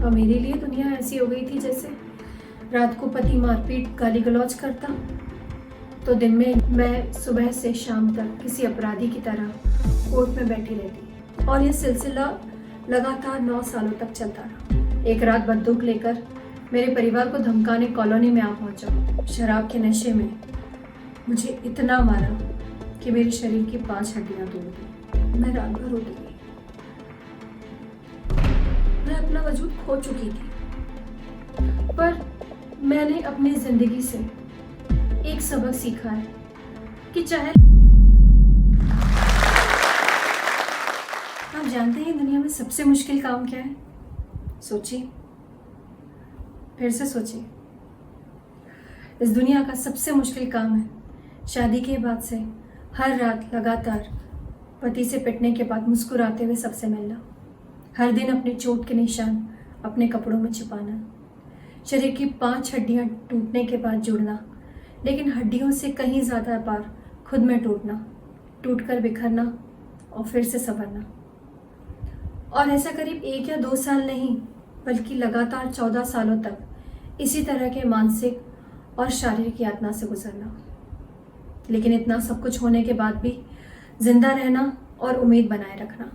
और मेरे लिए दुनिया ऐसी हो गई थी जैसे रात को पति मारपीट गाली गलौज करता तो दिन में मैं सुबह से शाम तक किसी अपराधी की तरह कोर्ट में बैठी रहती। और यह सिलसिला लगातार 9 सालों तक चलता रहा। एक रात बंदूक लेकर मेरे परिवार को धमकाने कॉलोनी में आ पहुंचा। शराब के नशे में मुझे इतना मारा कि मेरे शरीर की 5 हड्डियां तोड़ दी। मैं रात भर रोती रही। मैं अपना वजूद खो चुकी थी, पर मैंने अपनी जिंदगी से एक सबक सीखा है कि चाहे आप जानते हैं दुनिया में सबसे मुश्किल काम क्या है? सोचिए, फिर से सोचिए। इस दुनिया का सबसे मुश्किल काम है शादी के बाद से हर रात लगातार पति से पिटने के बाद मुस्कुराते हुए सबसे मिलना, हर दिन अपने चोट के निशान अपने कपड़ों में छिपाना, शरीर की 5 हड्डियां टूटने के बाद जुड़ना, लेकिन हड्डियों से कहीं ज़्यादा बार खुद में टूटना, टूटकर बिखरना और फिर से संवरना। और ऐसा करीब 1 या 2 साल नहीं, बल्कि लगातार 14 सालों तक इसी तरह के मानसिक और शारीरिक यातना से गुजरना। लेकिन इतना सब कुछ होने के बाद भी जिंदा रहना और उम्मीद बनाए रखना।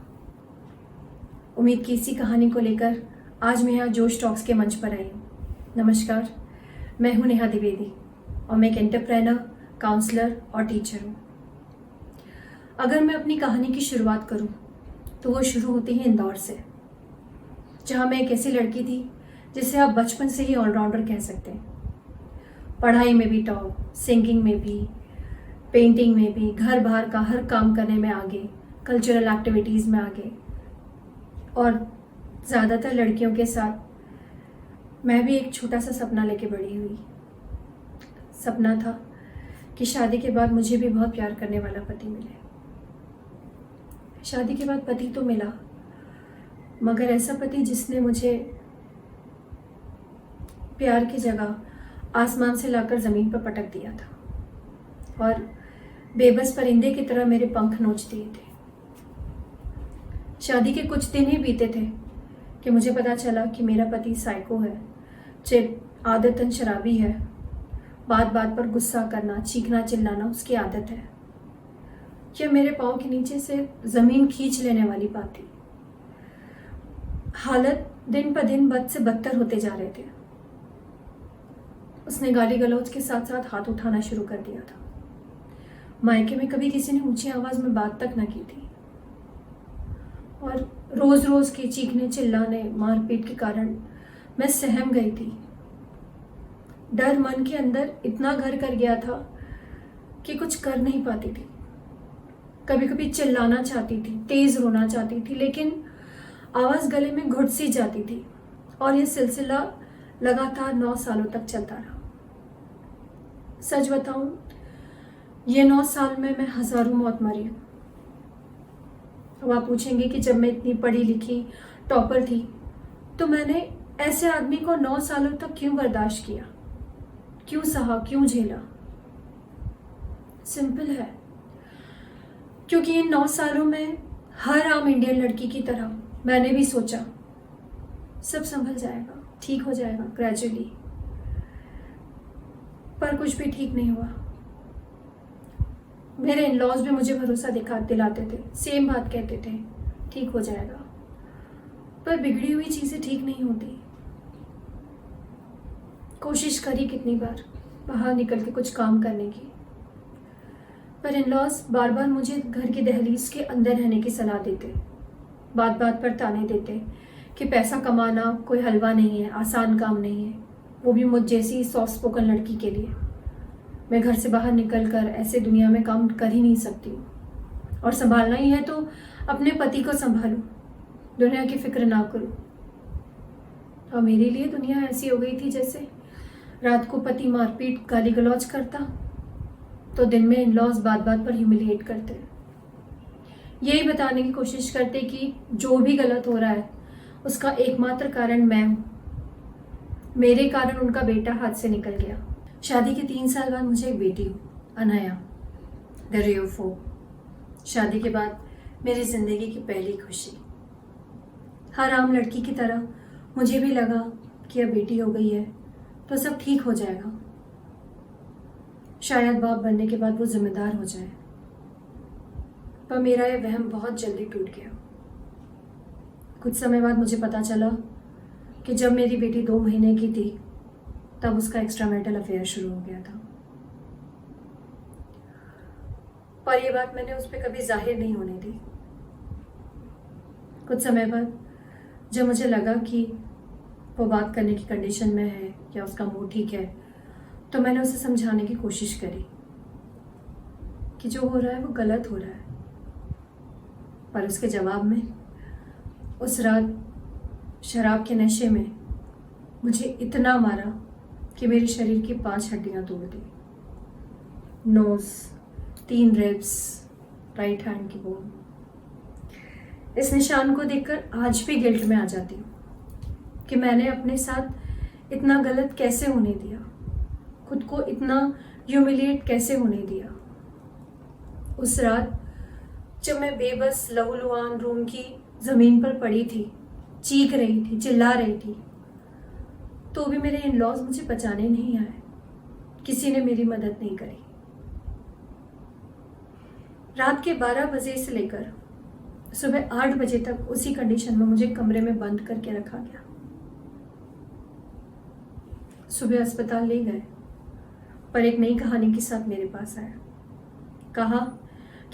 उम्मीद की इसी कहानी को लेकर आज मैं यहाँ जोश टॉक्स के मंच पर आई हूँ। नमस्कार, मैं हूँ नेहा द्विवेदी और मैं एक एंटरप्रेन्योर, काउंसलर और टीचर हूँ। अगर मैं अपनी कहानी की शुरुआत करूँ तो वो शुरू होती है इंदौर से, जहाँ मैं एक ऐसी लड़की थी जिसे आप बचपन से ही ऑलराउंडर कह सकते हैं। पढ़ाई में भी टॉप, सिंगिंग में भी, पेंटिंग में भी, घर बाहर का हर काम करने में आगे, कल्चरल एक्टिविटीज़ में आगे। और ज़्यादातर लड़कियों के साथ मैं भी एक छोटा सा सपना लेके बड़ी हुई। सपना था कि शादी के बाद मुझे भी बहुत प्यार करने वाला पति मिले। शादी के बाद पति तो मिला, मगर ऐसा पति जिसने मुझे प्यार की जगह आसमान से लाकर ज़मीन पर पटक दिया था और बेबस परिंदे की तरह मेरे पंख नोच दिए थे। शादी के कुछ दिन ही बीते थे कि मुझे पता चला कि मेरा पति साइको है, आदतन शराबी है। बात बात पर गुस्सा करना, चीखना चिल्लाना उसकी आदत है। यह मेरे पाँव के नीचे से ज़मीन खींच लेने वाली बात थी। हालत दिन पर दिन बद से बदतर होते जा रहे थे। उसने गाली गलौज के साथ साथ हाथ उठाना शुरू कर दिया था। मायके में कभी किसी ने ऊंची आवाज़ में बात तक न की थी। और रोज़ रोज़ के चीखने चिल्लाने, मारपीट के कारण मैं सहम गई थी। डर मन के अंदर इतना घर कर गया था कि कुछ कर नहीं पाती थी। कभी कभी चिल्लाना चाहती थी, तेज़ रोना चाहती थी, लेकिन आवाज़ गले में घुट सी जाती थी। और यह सिलसिला लगातार 9 सालों तक चलता रहा। सच बताऊं, ये 9 साल में मैं हज़ारों मौत मरी हूँ। अब आप पूछेंगे कि जब मैं इतनी पढ़ी लिखी टॉपर थी तो मैंने ऐसे आदमी को 9 सालों तक क्यों बर्दाश्त किया, क्यों सहा, क्यों झेला? सिंपल है, क्योंकि इन 9 सालों में हर आम इंडियन लड़की की तरह मैंने भी सोचा सब संभल जाएगा, ठीक हो जाएगा ग्रेजुअली। पर कुछ भी ठीक नहीं हुआ। मेरे इन-लॉज भी मुझे भरोसा दिलाते थे, सेम बात कहते थे, ठीक हो जाएगा। पर बिगड़ी हुई चीज़ें ठीक नहीं होती। कोशिश करी कितनी बार बाहर निकल के कुछ काम करने की, पर इन-लॉज बार बार मुझे घर की दहलीज के अंदर रहने की सलाह देते। बात बात पर ताने देते कि पैसा कमाना कोई हलवा नहीं है, आसान काम नहीं है, वो भी मुझ जैसी सॉफ्ट स्पोकन लड़की के लिए। मैं घर से बाहर निकलकर ऐसे दुनिया में काम कर ही नहीं सकती हूँ। और संभालना ही है तो अपने पति को संभालूं, दुनिया की फिक्र ना करूं। और मेरे लिए दुनिया ऐसी हो गई थी जैसे रात को पति मारपीट गाली गलौज करता तो दिन में इन-लॉज बात बात पर ह्यूमिलिएट करते, यही बताने की कोशिश करते कि जो भी गलत हो रहा है उसका एकमात्र कारण मैं हूँ। मेरे कारण उनका बेटा हाथ से निकल गया। शादी के 3 साल बाद मुझे एक बेटी हुई, अनया, द रे ऑफ होप। शादी के बाद मेरी जिंदगी की पहली खुशी। हर आम लड़की की तरह मुझे भी लगा कि अब बेटी हो गई है तो सब ठीक हो जाएगा, शायद बाप बनने के बाद वो जिम्मेदार हो जाए। पर मेरा ये वहम बहुत जल्दी टूट गया। कुछ समय बाद मुझे पता चला कि जब मेरी बेटी 2 महीने की थी तब उसका एक्स्ट्रा मैरिटल अफेयर शुरू हो गया था। पर यह बात मैंने उस पर कभी जाहिर नहीं होने दी। कुछ समय बाद जब मुझे लगा कि वो बात करने की कंडीशन में है या उसका मूड ठीक है, तो मैंने उसे समझाने की कोशिश करी कि जो हो रहा है वो गलत हो रहा है। पर उसके जवाब में उस रात शराब के नशे में मुझे इतना मारा कि मेरे शरीर की 5 हड्डियां तोड़ दी। नोज, 3 रिब्स, राइट हैंड की बोन। इस निशान को देखकर आज भी गिल्ट में आ जाती हूँ कि मैंने अपने साथ इतना गलत कैसे होने दिया, खुद को इतना ह्यूमिलिएट कैसे होने दिया। उस रात जब मैं बेबस लहूलुहान रूम की ज़मीन पर पड़ी थी, चीख रही थी, चिल्ला रही थी, तो भी मेरे इन लॉज मुझे बचाने नहीं आए। किसी ने मेरी मदद नहीं करी। रात के 12 बजे से लेकर सुबह 8 बजे तक उसी कंडीशन में मुझे कमरे में बंद करके रखा गया। सुबह अस्पताल ले गए, पर एक नई कहानी के साथ मेरे पास आया। कहा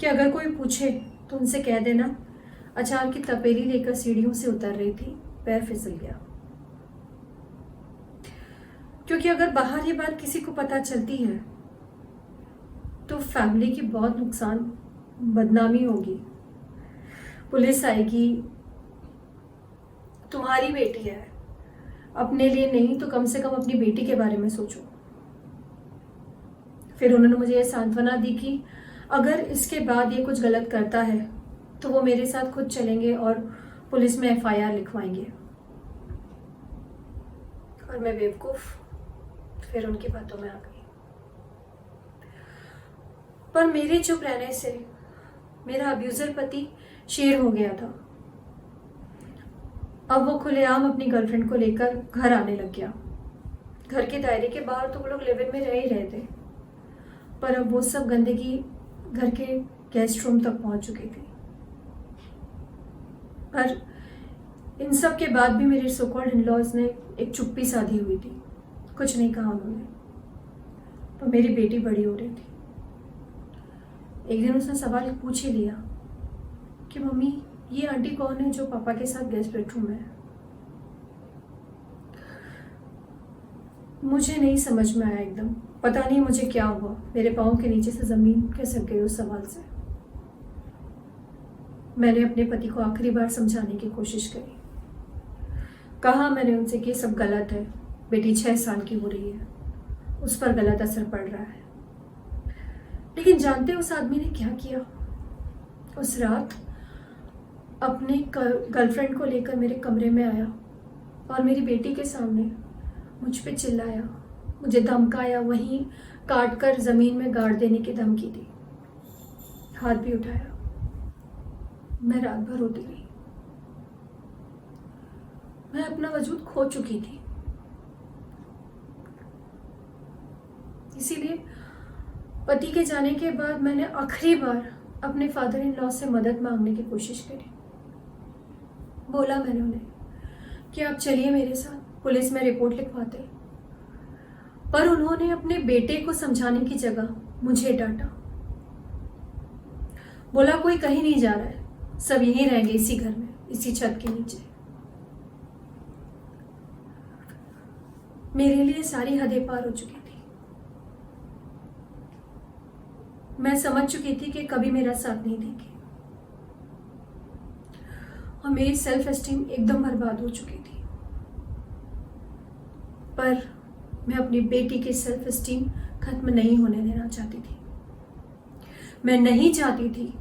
कि अगर कोई पूछे तो उनसे कह देना अचार की तपेली लेकर सीढ़ियों से उतर रही थी, पैर फिसल गया। क्योंकि अगर बाहर ये बात किसी को पता चलती है तो फैमिली की बहुत नुकसान, बदनामी होगी। पुलिस आएगी, तुम्हारी बेटी है, अपने लिए नहीं तो कम से कम अपनी बेटी के बारे में सोचो। फिर उन्होंने मुझे यह सांत्वना दी कि अगर इसके बाद ये कुछ गलत करता है तो वो मेरे साथ खुद चलेंगे और पुलिस में FIR लिखवाएंगे। और मैं बेवकूफ फिर उनकी बातों में आ गई। पर मेरे चुप रहने से मेरा अब्यूजर पति शेर हो गया था। अब वो खुलेआम अपनी गर्लफ्रेंड को लेकर घर आने लग गया। घर के दायरे के बाहर तो वो लोग लिव इन में रह ही रहे थे, पर अब वो सब गंदगी घर के गेस्ट रूम तक पहुंच चुकी थी। पर इन सब के बाद भी मेरे सो कॉल्ड इन-लॉज ने एक चुप्पी साधी हुई थी। कुछ नहीं कहा उन्होंने। पर मेरी बेटी बड़ी हो रही थी। एक दिन उसने सवाल पूछ ही लिया कि मम्मी ये आंटी कौन है जो पापा के साथ गेस्ट बेडरूम में है। मुझे नहीं समझ में आया एकदम। पता नहीं मुझे क्या हुआ, मेरे पाँव के नीचे से जमीन खिसक गई उस सवाल से। मैंने अपने पति को आखिरी बार समझाने की कोशिश करी। कहा मैंने उनसे कि सब गलत है, बेटी 6 साल की हो रही है, उस पर गलत असर पड़ रहा है। लेकिन जानते उस आदमी ने क्या किया? उस रात अपने गर्लफ्रेंड को लेकर मेरे कमरे में आया और मेरी बेटी के सामने मुझ पे चिल्लाया, मुझे धमकाया, वहीं काट कर जमीन में गाड़ देने की धमकी दी। हाथ भी उठाया। मैं रात भर रोती रही। मैं अपना वजूद खो चुकी थी। इसीलिए पति के जाने के बाद मैंने आखिरी बार अपने फादर इन लॉ से मदद मांगने की कोशिश करी। बोला मैंने उन्हें कि आप चलिए मेरे साथ, पुलिस में रिपोर्ट लिखवाते। पर उन्होंने अपने बेटे को समझाने की जगह मुझे डांटा। बोला कोई कहीं नहीं जा रहा है, सब यहीं रहेंगे इसी घर में, इसी छत के नीचे। मेरे लिए सारी हदें पार हो चुकी थी। मैं समझ चुकी थी कि कभी मेरा साथ नहीं देंगे और मेरी सेल्फ एस्टीम एकदम बर्बाद हो चुकी थी। पर मैं अपनी बेटी की सेल्फ एस्टीम खत्म नहीं होने देना चाहती थी। मैं नहीं चाहती थी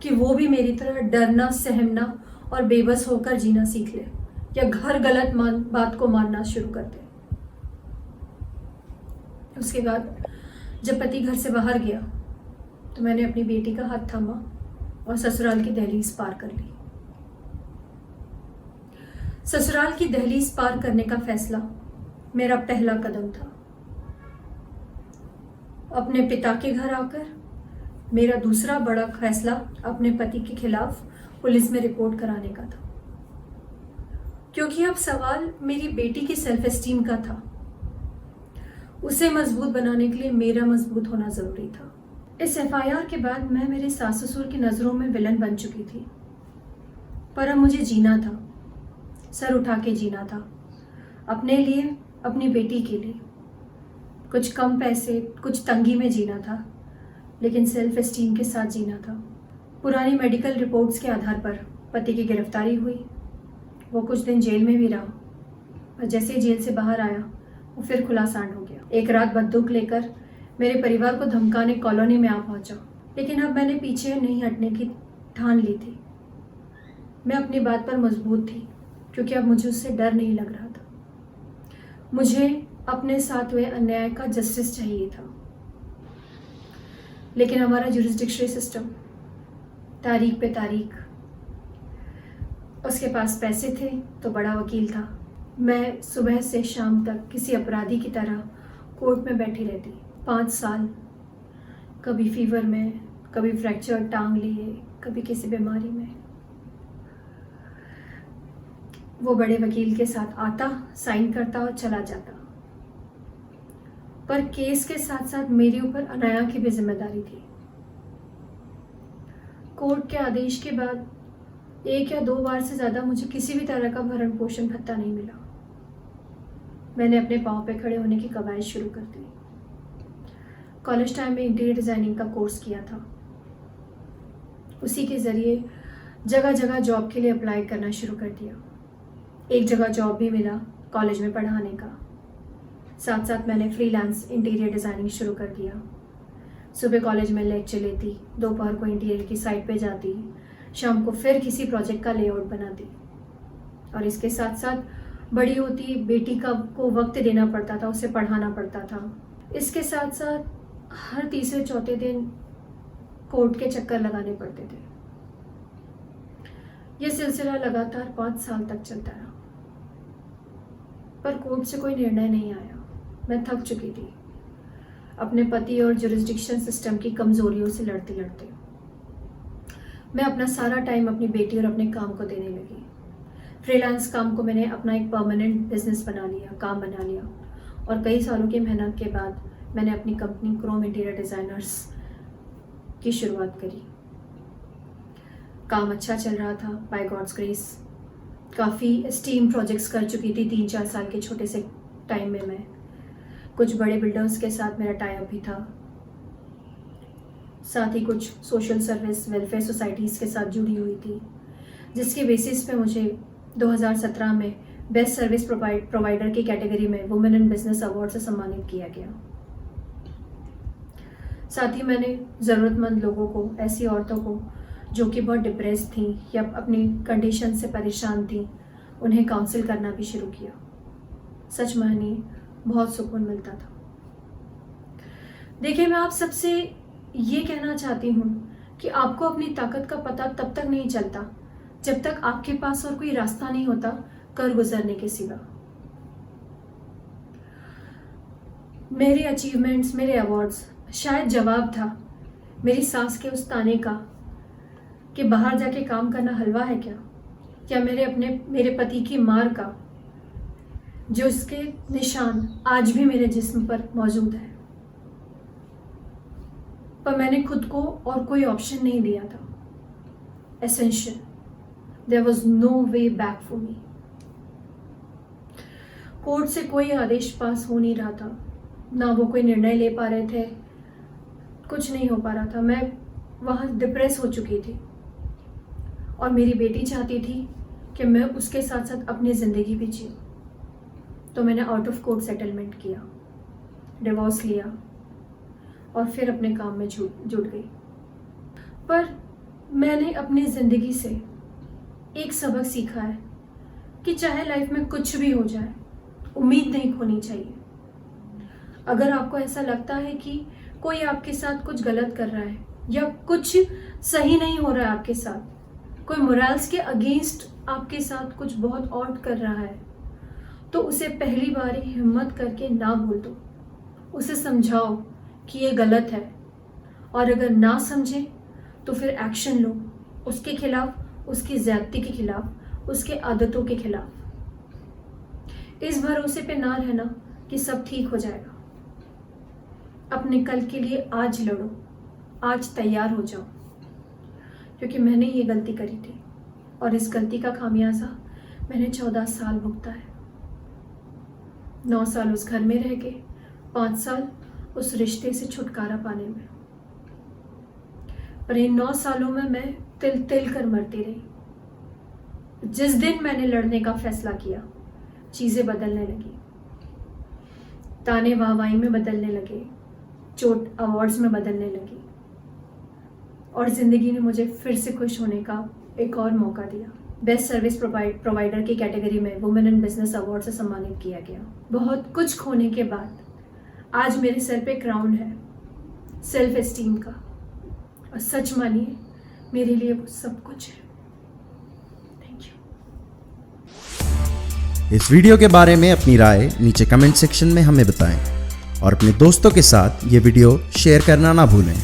कि वो भी मेरी तरह डरना, सहमना और बेबस होकर जीना सीख ले या घर गलत बात को मानना शुरू कर दे। उसके बाद जब पति घर से बाहर गया तो मैंने अपनी बेटी का हाथ थामा और ससुराल की दहलीज पार कर ली। ससुराल की दहलीज पार करने का फैसला मेरा पहला कदम था। अपने पिता के घर आकर मेरा दूसरा बड़ा फैसला अपने पति के खिलाफ पुलिस में रिपोर्ट कराने का था, क्योंकि अब सवाल मेरी बेटी की सेल्फ एस्टीम का था। उसे मजबूत बनाने के लिए मेरा मजबूत होना जरूरी था। इस एफआईआर के बाद मैं मेरे सास ससुर की नज़रों में विलन बन चुकी थी, पर अब मुझे जीना था, सर उठा के जीना था, अपने लिए, अपनी बेटी के लिए। कुछ कम पैसे, कुछ तंगी में जीना था, लेकिन सेल्फ एस्टीम के साथ जीना था। पुरानी मेडिकल रिपोर्ट्स के आधार पर पति की गिरफ्तारी हुई। वो कुछ दिन जेल में भी रहा, और जैसे ही जेल से बाहर आया वो फिर खुला सांड हो गया। एक रात बंदूक लेकर मेरे परिवार को धमकाने कॉलोनी में आ पहुंचा, लेकिन अब मैंने पीछे नहीं हटने की ठान ली थी। मैं अपनी बात पर मजबूत थी, क्योंकि अब मुझे उससे डर नहीं लग रहा था। मुझे अपने साथ हुए अन्याय का जस्टिस चाहिए था। लेकिन हमारा जुरिस्डिक्शनल सिस्टम तारीख पे तारीख, उसके पास पैसे थे तो बड़ा वकील था। मैं सुबह से शाम तक किसी अपराधी की तरह कोर्ट में बैठी रहती 5 साल, कभी फीवर में, कभी फ्रैक्चर टांग लिए, कभी किसी बीमारी में। वो बड़े वकील के साथ आता, साइन करता और चला जाता, पर केस के साथ साथ मेरे ऊपर अनाया की भी जिम्मेदारी थी। कोर्ट के आदेश के बाद 1 या 2 बार से ज़्यादा मुझे किसी भी तरह का भरण पोषण भत्ता नहीं मिला। मैंने अपने पाँव पे खड़े होने की कवायद शुरू कर दी। कॉलेज टाइम में इंटीरियर डिज़ाइनिंग का कोर्स किया था। उसी के ज़रिए जगह जगह जॉब के लिए अप्लाई करना शुरू कर दिया। एक जगह जॉब भी मिला कॉलेज में पढ़ाने का। साथ साथ मैंने फ्रीलांस इंटीरियर डिज़ाइनिंग शुरू कर दिया। सुबह कॉलेज में लेक्चर लेती, दोपहर को इंटीरियर की साइट पे जाती, शाम को फिर किसी प्रोजेक्ट का लेआउट बनाती। और इसके साथ साथ बड़ी होती बेटी को वक्त देना पड़ता था, उसे पढ़ाना पड़ता था। इसके साथ साथ हर तीसरे चौथे दिन कोर्ट के चक्कर लगाने पड़ते थे। यह सिलसिला लगातार 5 साल तक चलता रहा, पर कोर्ट से कोई निर्णय नहीं आया। मैं थक चुकी थी अपने पति और जुरिस्डिक्शन सिस्टम की कमजोरियों से लड़ते लड़ते। मैं अपना सारा टाइम अपनी बेटी और अपने काम को देने लगी। फ्रीलांस काम को मैंने अपना एक परमानेंट बिजनेस बना लिया, काम बना लिया, और कई सालों की मेहनत के बाद मैंने अपनी कंपनी क्रोम इंटीरियर डिज़ाइनर्स की शुरुआत करी। काम अच्छा चल रहा था, बाय गॉड्स ग्रेस। काफ़ी स्टीम प्रोजेक्ट्स कर चुकी थी 3-4 साल के छोटे से टाइम में। मैं कुछ बड़े बिल्डर्स के साथ मेरा टाई अप भी था, साथ ही कुछ सोशल सर्विस वेलफेयर सोसाइटीज़ के साथ जुड़ी हुई थी, जिसके बेसिस पे मुझे 2017 में बेस्ट सर्विस प्रोवाइडर की कैटेगरी में वुमेन इन बिजनेस अवार्ड से सम्मानित किया गया। साथ ही मैंने ज़रूरतमंद लोगों को, ऐसी औरतों को जो कि बहुत डिप्रेस थी या अपनी कंडीशन से परेशान थी, उन्हें काउंसिल करना भी शुरू किया। सच मानिए बहुत सुकून मिलता था। देखिए, मैं आप सबसे ये कहना चाहती हूँ कि आपको अपनी ताकत का पता तब तक नहीं चलता जब तक आपके पास और कोई रास्ता नहीं होता कर गुजरने के सिवा। मेरे अचीवमेंट्स, मेरे अवार्ड्स शायद जवाब था मेरी सास के उस ताने का कि बाहर जाके काम करना हलवा है क्या, या मेरे पति की मार का, जो इसके निशान आज भी मेरे जिस्म पर मौजूद है। पर मैंने खुद को और कोई ऑप्शन नहीं दिया था। Essential, there was no way back for me. Court से कोई आदेश पास हो नहीं रहा था, ना वो कोई निर्णय ले पा रहे थे, कुछ नहीं हो पा रहा था। मैं वहाँ डिप्रेस हो चुकी थी, और मेरी बेटी चाहती थी कि मैं उसके साथ साथ अपनी ज़िंदगी भी जीऊँ। तो मैंने आउट ऑफ कोर्ट सेटलमेंट किया, डिवोर्स लिया, और फिर अपने काम में जुट गई। पर मैंने अपनी ज़िंदगी से एक सबक सीखा है कि चाहे लाइफ में कुछ भी हो जाए, उम्मीद नहीं खोनी चाहिए। अगर आपको ऐसा लगता है कि कोई आपके साथ कुछ गलत कर रहा है या कुछ सही नहीं हो रहा है आपके साथ, कोई मोरल्स के अगेंस्ट आपके साथ कुछ बहुत ऑड कर रहा है तो उसे पहली बार ही हिम्मत करके ना बोल दो। उसे समझाओ कि ये गलत है, और अगर ना समझे तो फिर एक्शन लो उसके खिलाफ, उसकी ज़्यादती के खिलाफ, उसके आदतों के खिलाफ। इस भरोसे पे ना रहना कि सब ठीक हो जाएगा। अपने कल के लिए आज लड़ो, आज तैयार हो जाओ, क्योंकि मैंने ये गलती करी थी और इस गलती का खामियाजा मैंने 14 साल भुगता है। 9 साल उस घर में रह के, 5 साल उस रिश्ते से छुटकारा पाने में। पर इन 9 सालों में मैं तिल तिल कर मरती रही। जिस दिन मैंने लड़ने का फैसला किया, चीज़ें बदलने लगी। ताने वाहवाही में बदलने लगे, चोट अवार्ड्स में बदलने लगी, और ज़िंदगी ने मुझे फिर से खुश होने का एक और मौका दिया। बेस्ट सर्विस प्रोवाइडर की कैटेगरी में वुमेन इन बिजनेस अवार्ड से सम्मानित किया गया। बहुत कुछ खोने के बाद आज मेरे सर पे क्राउन है सेल्फ एस्टीम का, और सच मानिए मेरे लिए वो सब कुछ है। Thank you. इस वीडियो के बारे में अपनी राय नीचे कमेंट सेक्शन में हमें बताएं और अपने दोस्तों के साथ ये वीडियो शेयर करना ना भूलें।